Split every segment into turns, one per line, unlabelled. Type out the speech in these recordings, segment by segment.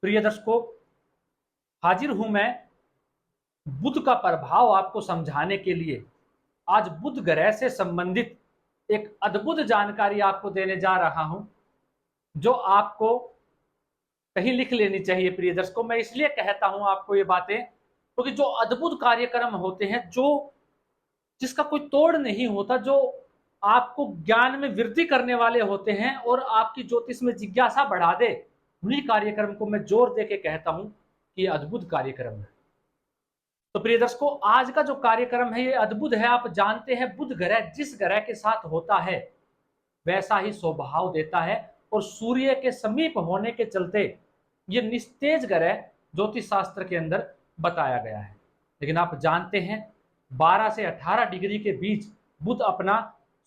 प्रिय दर्शकों, हाजिर हूं मैं बुध का प्रभाव आपको समझाने के लिए। आज बुध ग्रह से संबंधित एक अद्भुत जानकारी आपको देने जा रहा हूं, जो आपको कहीं लिख लेनी चाहिए। प्रिय दर्शकों, मैं इसलिए कहता हूं आपको ये बातें क्योंकि जो अद्भुत कार्यक्रम होते हैं, जो जिसका कोई तोड़ नहीं होता, जो आपको ज्ञान में वृद्धि करने वाले होते हैं और आपकी ज्योतिष में जिज्ञासा बढ़ा दे, उन्हीं कार्यक्रम को मैं जोर दे के कहता हूं कि ये अद्भुत कार्यक्रम है। तो प्रिय दर्शकों, आज का जो कार्यक्रम है ये अद्भुत है। आप जानते हैं, बुध ग्रह जिस ग्रह के साथ होता है वैसा ही स्वभाव देता है, और सूर्य के समीप होने के चलते ये निस्तेज ग्रह ज्योतिष शास्त्र के अंदर बताया गया है। लेकिन आप जानते हैं 12 से 18 डिग्री के बीच बुध अपना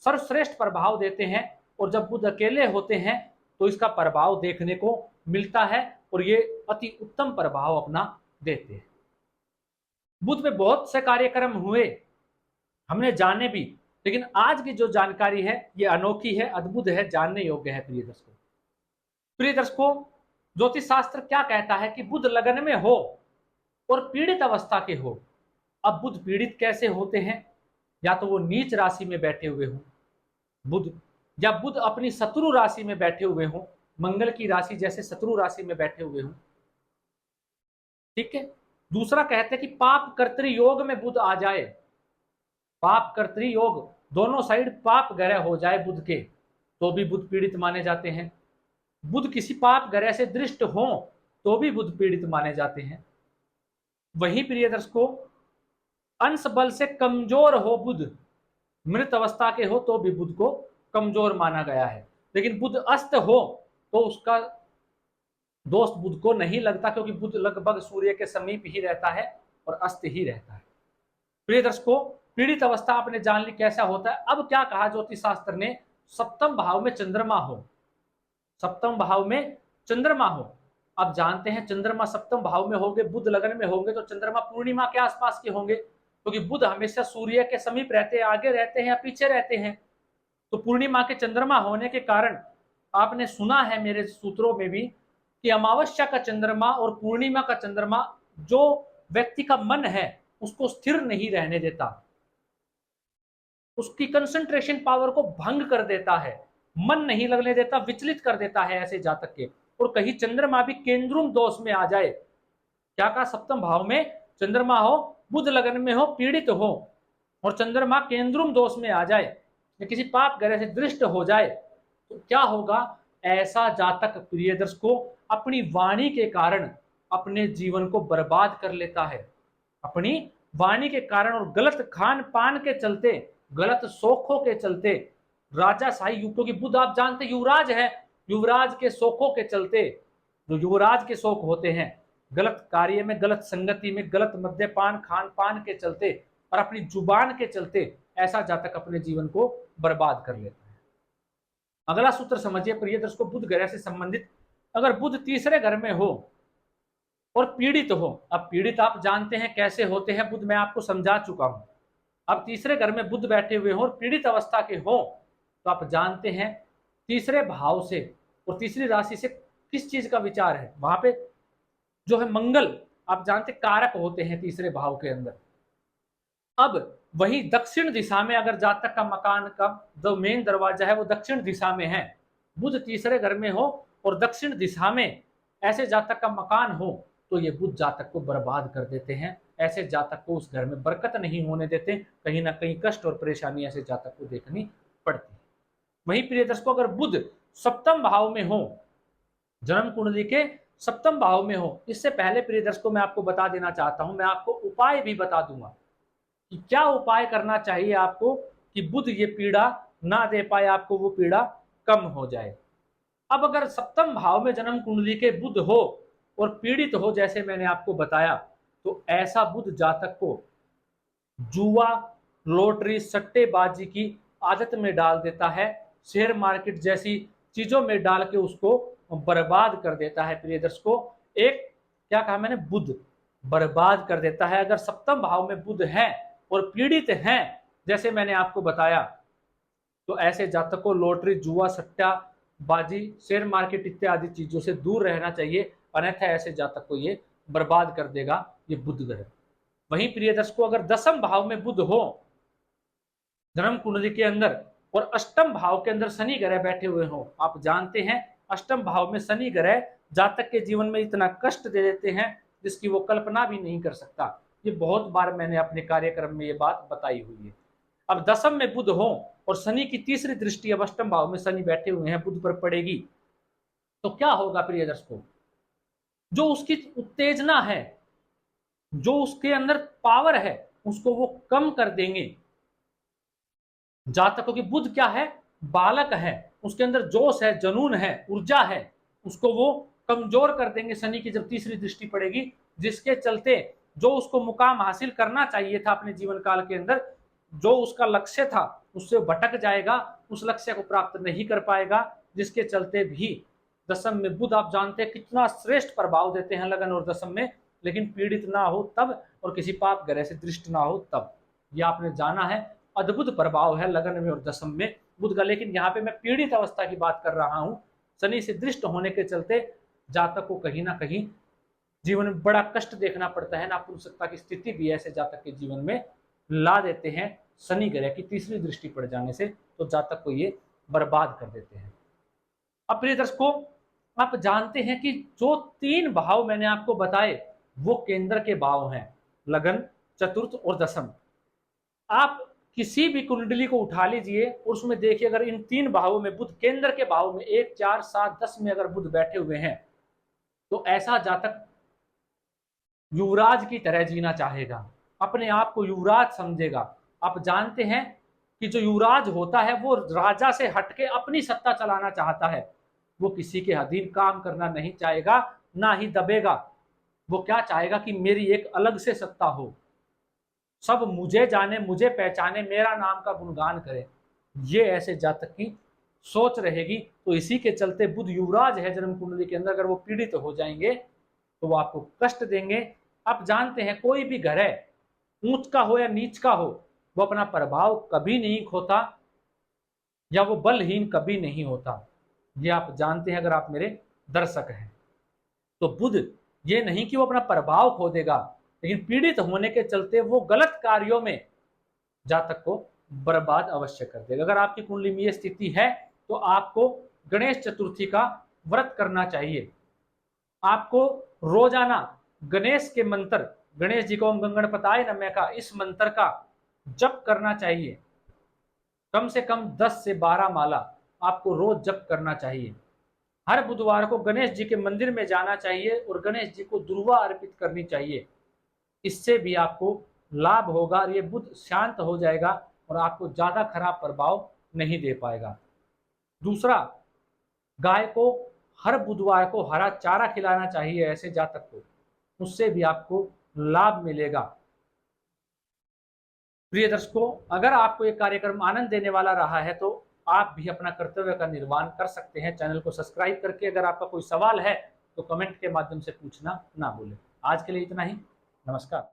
सर्वश्रेष्ठ प्रभाव देते हैं, और जब बुध अकेले होते हैं तो इसका प्रभाव देखने को मिलता है और ये अति उत्तम प्रभाव अपना देते हैं। बुध में बहुत से कार्यक्रम हुए, हमने जाने भी, लेकिन आज की जो जानकारी है ये अनोखी है, अद्भुत है, जानने योग्य है। प्रिय दर्शकों, ज्योतिष शास्त्र क्या कहता है कि बुध लग्न में हो और पीड़ित अवस्था के हो। अब बुध पीड़ित कैसे होते हैं? या तो वो नीच राशि में बैठे हुए हों बुध, या बुध अपनी शत्रु राशि में बैठे हुए हों, मंगल की राशि जैसे शत्रु राशि में बैठे हुए हों। ठीक है। दूसरा कहते हैं कि पाप कर्तृ योग में बुध आ जाए, पाप कर्तृ योग, दोनों साइड पाप ग्रह हो जाए बुध के, तो भी बुध पीड़ित माने जाते हैं। बुध किसी पाप ग्रह से दृष्ट हो तो भी बुध पीड़ित माने जाते हैं। वहीं प्रिय दर्शकों, अंश बल से कमजोर हो बुध, मृत अवस्था के हो तो भी बुध को कमजोर माना गया है। लेकिन बुध अस्त हो तो उसका दोष बुध को नहीं लगता, क्योंकि बुध लगभग सूर्य के समीप ही रहता है और अस्त ही रहता है। प्रिय दर्शकों, पीड़ित अवस्था आपने जान ली कैसा होता है। अब क्या कहा ज्योतिष शास्त्र ने? सप्तम भाव में चंद्रमा हो, सप्तम भाव में चंद्रमा हो। अब जानते हैं चंद्रमा सप्तम भाव में होंगे, बुध लगन में होंगे, तो चंद्रमा पूर्णिमा के आसपास के होंगे, क्योंकि बुध हमेशा सूर्य के समीप रहते हैं, आगे रहते हैं या पीछे रहते हैं। तो पूर्णिमा के चंद्रमा होने के कारण आपने सुना है मेरे सूत्रों में भी कि अमावस्या का चंद्रमा और पूर्णिमा का चंद्रमा जो व्यक्ति का मन है उसको स्थिर नहीं रहने देता, उसकी कंसंट्रेशन पावर को भंग कर देता है, मन नहीं लगने देता, विचलित कर देता है ऐसे जातक के। और कहीं चंद्रमा भी केंद्रुम दोष में आ जाए, क्या कहा? सप्तम भाव में चंद्रमा हो, बुध लगन में हो, पीड़ित हो, और चंद्रमा केंद्रुम दोष में आ जाए या किसी पाप ग्रह से दृष्ट हो जाए, तो क्या होगा? ऐसा जातक प्रिय दर्शकों अपनी वाणी के कारण अपने जीवन को बर्बाद कर लेता है। अपनी वाणी के कारण और गलत खान पान के चलते, गलत शौकों के चलते, राजाशाही युग, क्योंकि बुध आप जानते युवराज है, युवराज के शौकों के चलते, जो युवराज के शौक होते हैं, गलत कार्य में, गलत संगति में, गलत मद्यपान खान पान के चलते और अपनी जुबान के चलते ऐसा जातक अपने जीवन को बर्बाद कर लेता है। अगला सूत्र समझिए प्रिय दर्शकों, बुध ग्रह से संबंधित, अगर बुध तीसरे घर में हो और पीड़ित हो। अब पीड़ित आप जानते हैं कैसे होते हैं बुध, मैं आपको समझा चुका हूं। अब तीसरे घर में बुध बैठे हुए हो और पीड़ित अवस्था के हो, तो आप जानते हैं तीसरे भाव से और तीसरी राशि से किस चीज का विचार है? वहां पे जो है मंगल, आप जानते कारक होते हैं तीसरे भाव के अंदर। अब वही दक्षिण दिशा में अगर जातक का मकान का जो मेन दरवाजा है वो दक्षिण दिशा में है, बुध तीसरे घर में हो और दक्षिण दिशा में ऐसे जातक का मकान हो, तो ये बुध जातक को बर्बाद कर देते हैं। ऐसे जातक को उस घर में बरकत नहीं होने देते, कहीं ना कहीं कष्ट और परेशानी ऐसे जातक को देखनी पड़ती है। वहीं प्रिय दर्शकों, अगर बुध सप्तम भाव में हो, जन्म कुंडली के सप्तम भाव में हो, इससे पहले प्रिय दर्शकों मैं आपको बता देना चाहता हूं, मैं आपको उपाय भी बता दूंगा कि क्या उपाय करना चाहिए आपको कि बुध ये पीड़ा ना दे पाए, आपको वो पीड़ा कम हो जाए। अब अगर सप्तम भाव में जन्म कुंडली के बुध हो और पीड़ित हो, जैसे मैंने आपको बताया, तो ऐसा बुध जातक को जुआ, लॉटरी, सट्टेबाजी की आदत में डाल देता है, शेयर मार्केट जैसी चीजों में डाल के उसको बर्बाद कर देता है। प्रिय दर्शकों, एक क्या कहा मैंने? बुध बर्बाद कर देता है। अगर सप्तम भाव में बुध है और पीड़ित हैं, जैसे मैंने आपको बताया, तो ऐसे जातक को लॉटरी, जुआ, सट्टा बाजी, शेयर मार्केट इत्यादि चीजों से दूर रहना चाहिए। अन्यथा ऐसे जातक को ये बर्बाद कर देगा ये बुध ग्रह। वहीं प्रिय दर्शकों, अगर दसम भाव में बुध हो जन्म कुंडली के अंदर और अष्टम भाव के अंदर शनि ग्रह बैठे हुए हो, आप जानते हैं अष्टम भाव में शनि ग्रह जातक के जीवन में इतना कष्ट दे देते हैं जिसकी वो कल्पना भी नहीं कर सकता। ये बहुत बार मैंने अपने कार्यक्रम में ये बात बताई हुई है। अब दसम में बुध हो और शनि की तीसरी दृष्टि अब अष्टम भाव में शनि बैठे हुए हैं बुध पर पड़ेगी, तो क्या होगा प्रिय दर्शकों, जो उसकी उत्तेजना है, जो उसके अंदर पावर है, उसको वो कम कर देंगे। जातकों की बुध क्या है, बालक है, उसके अंदर जोश है, जुनून है, ऊर्जा है, उसको वो कमजोर कर देंगे शनि की जब तीसरी दृष्टि पड़ेगी, जिसके चलते जो उसको मुकाम हासिल करना चाहिए था अपने जीवन काल के अंदर, जो उसका लक्ष्य था उससे भटक जाएगा, उस लक्ष्य को प्राप्त नहीं कर पाएगा, जिसके चलते भी दसम में बुध आप जानते हैं कितना श्रेष्ठ प्रभाव देते हैं लगन और दसम में, लेकिन पीड़ित ना हो तब और किसी पाप ग्रह से दृष्ट ना हो तब। यह आपने जाना है अद्भुत प्रभाव है लगन में और दसम में बुध का। लेकिन यहाँ पे मैं पीड़ित अवस्था की बात कर रहा हूं, शनि से दृष्ट होने के चलते जातक को कहीं ना कहीं जीवन में बड़ा कष्ट देखना पड़ता है, नापुंसकता की स्थिति भी ऐसे जातक के जीवन में ला देते हैं शनि ग्रह की तीसरी दृष्टि पड़ जाने से, तो जातक को ये बर्बाद कर देते हैं। अब प्रिय दर्शकों, आप जानते हैं कि जो 3 भाव मैंने आपको बताए वो केंद्र के भाव हैं, लगन, चतुर्थ और दसम। आप किसी भी कुंडली को उठा लीजिए और उसमें देखिए अगर इन 3 भावों में बुध केंद्र के भाव में 1, 4, 7, 10 में अगर बुध बैठे हुए हैं, तो ऐसा जातक युवराज की तरह जीना चाहेगा, अपने आप को युवराज समझेगा। आप जानते हैं कि जो युवराज होता है वो राजा से हटके अपनी सत्ता चलाना चाहता है, वो किसी के अधीन काम करना नहीं चाहेगा, ना ही दबेगा। वो क्या चाहेगा कि मेरी एक अलग से सत्ता हो, सब मुझे जाने, मुझे पहचाने, मेरा नाम का गुणगान करे। ये ऐसे जातक की सोच रहेगी। तो इसी के चलते बुध युवराज है जन्म कुंडली के अंदर, अगर वो पीड़ित हो जाएंगे तो वो आपको कष्ट देंगे। आप जानते हैं कोई भी ग्रह ऊंच का हो या नीच का हो, वो अपना प्रभाव कभी नहीं खोता या वो बलहीन कभी नहीं होता। ये आप जानते हैं अगर आप मेरे दर्शक हैं। तो बुध ये नहीं कि वो अपना प्रभाव खो देगा, लेकिन पीड़ित होने के चलते वो गलत कार्यों में जातक को बर्बाद अवश्य कर देगा। अगर आपकी कुंडली में ये स्थिति है तो आपको गणेश चतुर्थी का व्रत करना चाहिए। आपको रोजाना गणेश के मंत्र, गणेश जी को ओम गंगणपताय नमः का इस मंत्र का जप करना चाहिए। कम से कम 10 से 12 माला आपको रोज जप करना चाहिए। हर बुधवार को गणेश जी के मंदिर में जाना चाहिए और गणेश जी को दुर्वा अर्पित करनी चाहिए। इससे भी आपको लाभ होगा और ये बुध शांत हो जाएगा और आपको ज्यादा खराब प्रभाव नहीं दे पाएगा। दूसरा, गाय को हर बुधवार को हरा चारा खिलाना चाहिए ऐसे जातक को, उससे भी आपको लाभ मिलेगा। प्रिय दर्शकों, अगर आपको ये कार्यक्रम आनंद देने वाला रहा है तो आप भी अपना कर्तव्य का निर्वहन कर सकते हैं चैनल को सब्सक्राइब करके। अगर आपका कोई सवाल है तो कमेंट के माध्यम से पूछना ना भूलें। आज के लिए इतना ही, नमस्कार।